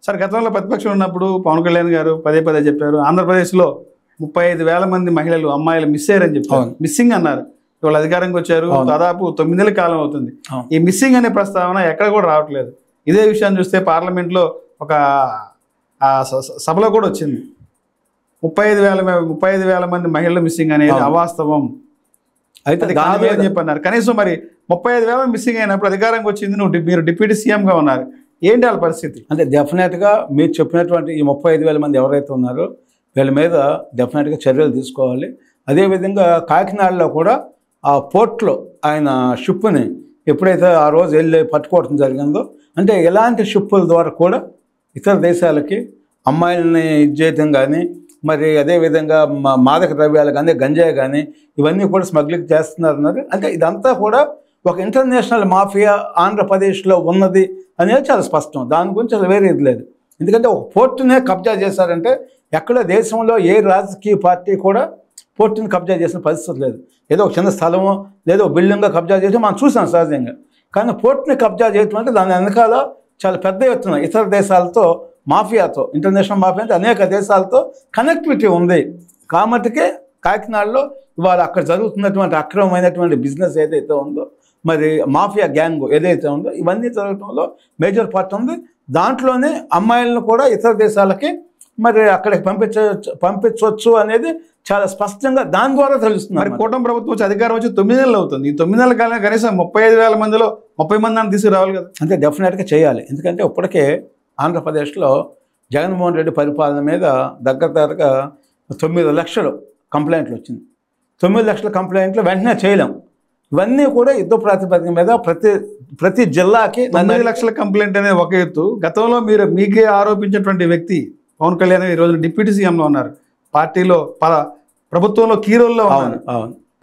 Sir గతంలో ప్రతిపక్షం ఉన్నప్పుడు పవన్ కళ్యాణ్ గారు పదే పదే చెప్పారు, ఆంధ్రప్రదేశ్లో 35,000 మంది మహిళలు అమ్మాయిలు మిస్ అయ్యారని చెప్పారు. మిస్సింగ్ అన్నారు. వాళ్ళు అధికారంకి వచ్చారు, దాదాపు 9 నెలల కాలం అవుతుంది. ఈ మిస్సింగ్ అనే ప్రస్తావన ఎక్కడ కూడా రావట్లేదు. ఇదే విషయాన్ని చూస్తే పార్లమెంట్లో ఒక సభలో కూడా వచ్చింది. 35,000 మంది మహిళలు మిస్సింగ్ అనేది అవాస్తవం అయితే కాదు అని చెప్పన్నారు. కనీసం మరి 35,000 మిస్సింగ్ అయినప్పుడు అధికారంకి వచ్చింది మీరు డిప్యూటీ సీఎంగా ఉన్నారు, ఏంటి వాళ్ళ పరిస్థితి? అంటే డెఫినెట్గా మీరు చెప్పినటువంటి ఈ 35,000 మంది ఎవరైతే ఉన్నారో వీళ్ళ మీద డెఫినెట్గా చర్యలు తీసుకోవాలి. అదేవిధంగా కాకినాడలో కూడా ఆ పోర్ట్లో ఆయన షిప్ని ఎప్పుడైతే ఆ రోజు వెళ్ళి పట్టుకోవడం జరిగిందో, అంటే ఎలాంటి షిప్పుల ద్వారా కూడా ఇతర దేశాలకి అమ్మాయిలని ఇచ్చేయటం కానీ, మరి అదేవిధంగా మాదక ద్రవ్యాలు కానీ, గంజాయి కానీ ఇవన్నీ కూడా స్మగ్లింగ్ చేస్తున్నారు. అంటే ఇదంతా కూడా ఒక ఇంటర్నేషనల్ మాఫియా ఆంధ్రప్రదేశ్లో ఉన్నది అనేది చాలా స్పష్టం. దాని గురించి అసలు వేరే ఇది లేదు. ఎందుకంటే ఒక పోర్టునే కబ్జా చేశారంటే ఎక్కడ దేశంలో ఏ రాజకీయ పార్టీ కూడా పోర్టుని కబ్జా చేసిన పరిస్థితి లేదు. ఏదో ఒక చిన్న స్థలమో లేదో బిల్డింగ్గా కబ్జా చేసి మనం చూసాం సహజంగా. కానీ పోర్టుని కబ్జా చేయటం అంటే దాని వెనకాల చాలా పెద్ద ఎత్తున ఇతర దేశాలతో మాఫియాతో, ఇంటర్నేషనల్ మాఫియా అంటే అనేక దేశాలతో కనెక్టివిటీ ఉంది. కాబట్టికే కాకినాడలో ఇవాళ అక్కడ జరుగుతున్నటువంటి అక్రమమైనటువంటి బిజినెస్ ఏదైతే ఉందో, మరి మాఫియా గ్యాంగ్ ఏదైతే ఉందో, ఇవన్నీ జరగడంలో మేజర్ పార్ట్ ఉంది. దాంట్లోనే అమ్మాయిలను కూడా ఇతర దేశాలకి మరి అక్కడికి పంపించవచ్చు అనేది చాలా స్పష్టంగా దాని ద్వారా తెలుస్తుంది. మరి కూటమి ప్రభుత్వం వచ్చి అధికారం వచ్చి 9 నెలలు అవుతుంది. ఈ 9 నెలల కాలం కనీసం 35,000 మందిలో 30 మందిని తీసుకురావాలి కదా. అంటే డెఫినెట్గా చేయాలి. ఎందుకంటే ఇప్పటికే ఆంధ్రప్రదేశ్లో జగన్మోహన్ రెడ్డి పరిపాలన మీద దగ్గరగా 9 లక్షలు కంప్లైంట్లు వచ్చింది. 9 లక్షల కంప్లైంట్లు వెంటనే చేయలేం. ఇవన్నీ కూడా యుద్ధ ప్రాతిపదిక మీద ప్రతి జిల్లాకి 9 లక్షల కంప్లైంట్ అనేది ఒక ఎత్తు. గతంలో మీకే ఆరోపించినటువంటి వ్యక్తి పవన్ కళ్యాణ్ ఈ రోజు డిప్యూటీ సీఎంలో ఉన్నారు. పార్టీలో ప్రభుత్వంలో కీరోల్లో ఉన్నారు.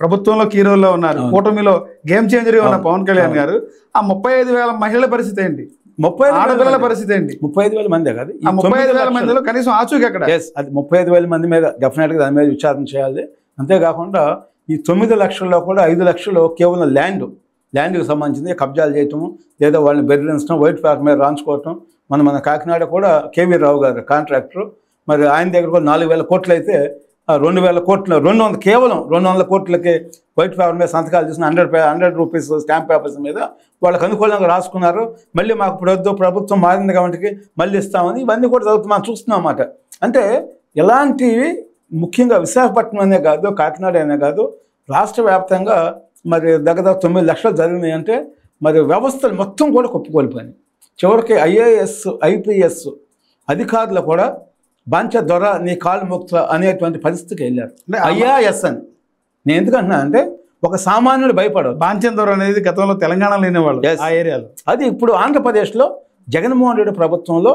ప్రభుత్వంలో కీరోల్లో ఉన్నారు. కూటమిలో గేమ్ చేంజర్గా ఉన్న పవన్ కళ్యాణ్ గారు ఆ 35,000 మహిళల పరిస్థితి ఏంటి? 35 ఆడపిల్లల పరిస్థితి ఏంటి? 35,000 మందే కాదు, 35,000 మందిలో కనీసం ఆచూకీ ఎక్కడ? అది 35,000 మంది మీద డెఫినెట్గా దాని మీద విచారణ చేయాలి. అంతేకాకుండా ఈ 9 లక్షల్లో కూడా 5 లక్షలు కేవలం ల్యాండ్కి సంబంధించింది కబ్జాలు చేయటము, లేదా వాళ్ళని బెదిరించడం, వైట్ పేపర్ మీద రాయించుకోవటం. మన కాకినాడ కూడా కేవీ రావు గారు కాంట్రాక్టర్, మరి ఆయన దగ్గర కూడా 4,000 కోట్లు అయితే 2,000 కోట్లు కేవలం 200 కోట్లకి వైట్ పేపర్ మీద సంతకాలు చేసిన 100 రూపీస్ స్టాంప్ పేపర్స్ మీద వాళ్ళకి అనుకూలంగా రాసుకున్నారు. మళ్ళీ మాకు ఇప్పుడు ప్రభుత్వం మారింది కాబట్టి మళ్ళీ ఇస్తామని ఇవన్నీ కూడా జరుగుతుంది, మనం చూస్తున్నాం అన్నమాట. అంటే ఇలాంటివి ముఖ్యంగా విశాఖపట్నం అనే కాదు, కాకినాడ అనే కాదు, రాష్ట్ర వ్యాప్తంగా మరి దగ్గర 9 లక్షలు జరిగినాయి. అంటే మరి వ్యవస్థలు మొత్తం కూడా కొప్పుకోల్పోయినాయి. చివరికి IAS IPS అధికారులు కూడా బాంచ దొర నీ కాలు ముక్త అనేటువంటి పరిస్థితికి వెళ్ళారు. IAS అని నేను ఎందుకంటున్నా అంటే ఒక సామాన్యుడు భయపడదు. బాంచన్ దొర అనేది గతంలో తెలంగాణలో లేనివాళ్ళు ఆ ఏరియాలో. అది ఇప్పుడు ఆంధ్రప్రదేశ్లో జగన్మోహన్ రెడ్డి ప్రభుత్వంలో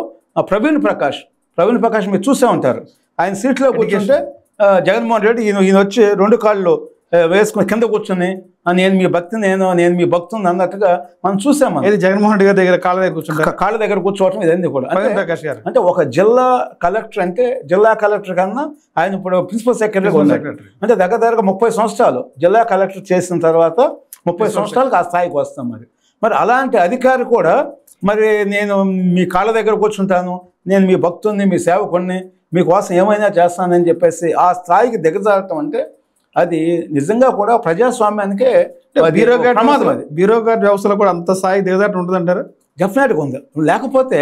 ప్రవీణ్ ప్రకాష్ మీరు చూసే ఉంటారు. ఆయన సీట్లో కూర్చుంటే జగన్మోహన్ రెడ్డి ఈయన వచ్చి 2 కాళ్ళు వేసుకుని కింద కూర్చొని నేను మీ భక్తుని అన్నట్టుగా మనం చూసాము. ఇది జగన్మోహన్ రెడ్డి గారి దగ్గర కాళ్ళ దగ్గర కూర్చోవటం ఇదన్నీ కూడా. ప్రకాష్ గారు అంటే ఒక జిల్లా కలెక్టర్ అంటే జిల్లా కలెక్టర్ కన్నా ఆయన ఇప్పుడు ప్రిన్సిపల్ సెక్రటరీ అంటే దగ్గరగా 30 సంవత్సరాలు జిల్లా కలెక్టర్ చేసిన తర్వాత 30 సంవత్సరాలకు ఆ స్థాయికి వస్తాం. మరి అలాంటి అధికారి కూడా మరి నేను మీ కాళ్ళ దగ్గర కూర్చుంటాను, నేను మీ భక్తుని, మీ సేవకుడిని, మీకోసం ఏమైనా చేస్తానని చెప్పేసి ఆ స్థాయికి దిగజారటం అంటే అది నిజంగా కూడా ప్రజాస్వామ్యానికే బ్యూరోక్రాట్ వ్యవస్థలో కూడా అంత స్థాయి దిగజారటం ఉంటుందంటారు? డెఫినెట్గా ఉంది. లేకపోతే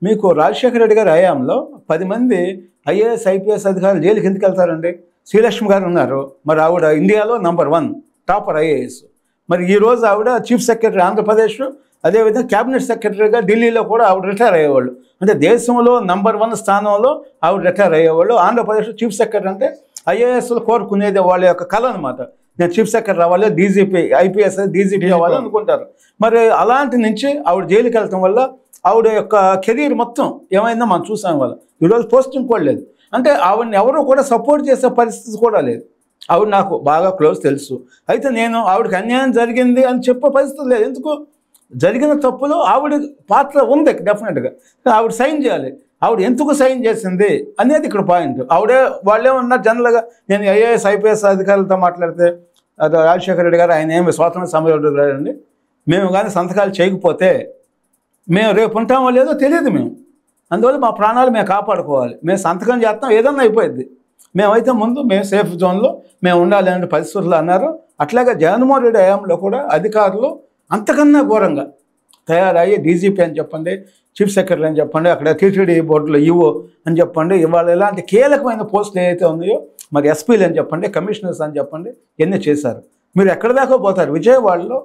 మీకు రాజశేఖర రెడ్డి గారి హయాంలో 10 మంది IAS IPS అధికారులు జైలుకి ఎందుకు వెళ్తారండి? శ్రీలక్ష్మి గారు ఉన్నారు, మరి ఆవిడ ఇండియాలో నంబర్ 1 టాపర్ IAS. మరి ఈరోజు ఆవిడ చీఫ్ సెక్రటరీ ఆంధ్రప్రదేశ్, అదేవిధంగా క్యాబినెట్ సెక్రటరీగా ఢిల్లీలో కూడా ఆవిడ రిటైర్ అయ్యేవాళ్ళు. అంటే దేశంలో నంబర్ 1 స్థానంలో ఆవిడ రిటైర్ అయ్యేవాళ్ళు. ఆంధ్రప్రదేశ్ చీఫ్ సెక్రటరీ అంటే IASలు కోరుకునేది వాళ్ళ యొక్క కళ అనమాట. నేను చీఫ్ సెక్రటరీ అవ్వాలి, DGP IPS DGP అవ్వాలి అనుకుంటారు. మరి అలాంటి నుంచి ఆవిడ జైలుకి వెళ్ళటం వల్ల ఆవిడ యొక్క కెరీర్ మొత్తం ఏమైందో మనం చూసాం. వాళ్ళ ఈరోజు పోస్టింగ్ కూడా లేదు. అంటే ఆవిడని ఎవరు కూడా సపోర్ట్ చేసే పరిస్థితి కూడా లేదు. ఆవిడ నాకు బాగా క్లోజ్ తెలుసు, అయితే నేను ఆవిడకి అన్యాయం జరిగింది అని చెప్పే పరిస్థితి లేదు. ఎందుకు? జరిగిన తప్పులో ఆవిడ పాత్ర ఉంది డెఫినెట్గా. ఆవిడ సైన్ చేయాలి. ఆవిడ ఎందుకు సైన్ చేసింది అనేది ఇక్కడ పాయింట్. వాళ్ళే ఉన్నారు జనరల్గా. నేను IAS IPS అధికారులతో మాట్లాడితే రాజశేఖర రెడ్డి గారు ఆయన ఏమి స్వాతంత్ర సమరయోధుడు మేము కానీ సంతకాలు చేయకపోతే మేము రేపు ఉంటామో లేదో తెలియదు. మేము అందువల్ల మా ప్రాణాలు మేము కాపాడుకోవాలి, మేము సంతకం చేస్తాం ఏదన్నా అయిపోయింది, మేమైతే ముందు మేము సేఫ్ జోన్లో మేము ఉండాలి అనే పరిస్థితులు అన్నారు. అట్లాగే జగన్మోహన్ రెడ్డి హయాంలో కూడా అధికారులు అంతకన్నా ఘోరంగా తయారయ్యి డీజీపీ అని చెప్పండి, చీఫ్ సెక్రటరీ అని చెప్పండి, అక్కడ టీటీడీ బోర్డులో ఈవో అని చెప్పండి, ఇవాళ ఇలాంటి కీలకమైన పోస్టులు ఏవైతే ఉన్నాయో మరి ఎస్పీలు అని చెప్పండి, కమిషనర్స్ అని చెప్పండి, ఎన్ని చేశారు. మీరు ఎక్కడి దాకా పోతారు. విజయవాడలో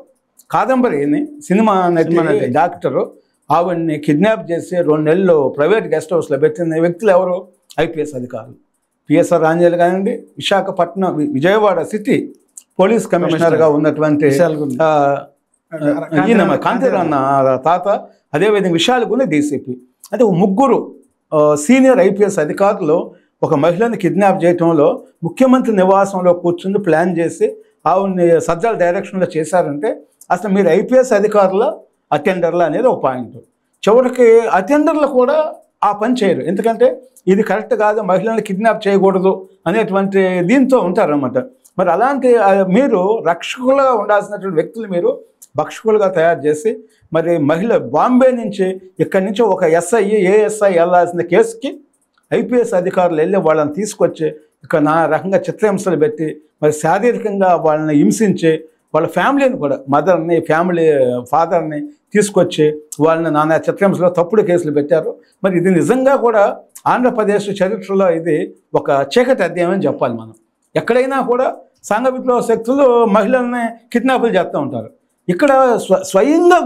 కాదంబరిని సినిమా నటి డాక్టరు ఆవిడ్ని కిడ్నాప్ చేసి 2 నెలలు ప్రైవేట్ గెస్ట్ హౌస్లో పెట్టిన వ్యక్తులు ఎవరు? ఐపీఎస్ అధికారులు. పిఎస్ఆర్ రాంజల్ కానివ్వండి, విశాఖపట్నం విజయవాడ సిటీ పోలీస్ కమిషనర్గా ఉన్నటువంటి ఈయన కాంతిరాన్న తాత, అదేవిధంగా విశాఖకున్న డీసీపీ. అంటే 3 సీనియర్ ఐపీఎస్ అధికారులు ఒక మహిళని కిడ్నాప్ చేయడంలో ముఖ్యమంత్రి నివాసంలో కూర్చుని ప్లాన్ చేసి ఆవిడ్ని సజ్జల డైరెక్షన్లో చేశారంటే అసలు మీరు ఐపీఎస్ అధికారుల అటెండర్లు అనేది ఒక పాయింట్. చివరికి అటెండర్లు కూడా ఆ పని చేయరు, ఎందుకంటే ఇది కరెక్ట్ కాదు, మహిళలను కిడ్నాప్ చేయకూడదు అనేటువంటి దీంతో ఉంటారన్నమాట. మరి అలాంటి మీరు రక్షకులుగా ఉండాల్సినటువంటి వ్యక్తులు మీరు భక్షకులుగా తయారు చేసి మరి మహిళ బాంబే నుంచి ఇక్కడి నుంచి ఒక ఎస్ఐ ఏఎస్ఐ వెళ్ళాల్సిన కేసుకి ఐపీఎస్ అధికారులు వెళ్ళి వాళ్ళని తీసుకొచ్చి ఇక్కడ నా రకంగా చిత్రహింసలు పెట్టి మరి శారీరకంగా వాళ్ళని హింసించి వాళ్ళ ఫ్యామిలీని కూడా మదర్ని ఫాదర్ని తీసుకొచ్చి వాళ్ళని నానా చిత్రహింసలో తప్పుడు కేసులు పెట్టారు. మరి ఇది నిజంగా కూడా ఆంధ్రప్రదేశ్ చరిత్రలో ఇది ఒక చీకటి అధ్యాయం అని చెప్పాలి. మనం ఎక్కడైనా కూడా సంఘ విప్లవ శక్తులు మహిళల్ని కిడ్నాపులు చేస్తూ ఉంటారు. ఇక్కడ స్వయంగా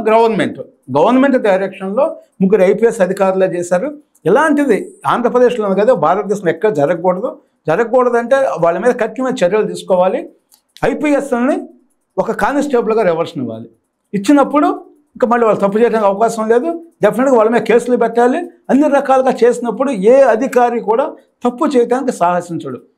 గవర్నమెంట్ డైరెక్షన్లో 3 ఐపీఎస్ అధికారులే చేశారు. ఇలాంటిది ఆంధ్రప్రదేశ్లో ఉంది కదా, భారతదేశంలో ఎక్కడ జరగకూడదంటే వాళ్ళ మీద కఠినమైన చర్యలు తీసుకోవాలి. ఐపీఎస్ని ఒక కానిస్టేబుల్గా రివర్షన్ ఇవ్వాలి. ఇచ్చినప్పుడు ఇంకా మళ్ళీ వాళ్ళు తప్పు చేయడానికి అవకాశం లేదు. డెఫినెట్గా వాళ్ళ మీద కేసులు పెట్టాలి. అన్ని రకాలుగా చేసినప్పుడు ఏ అధికారి కూడా తప్పు చేయడానికి సాహసించడు.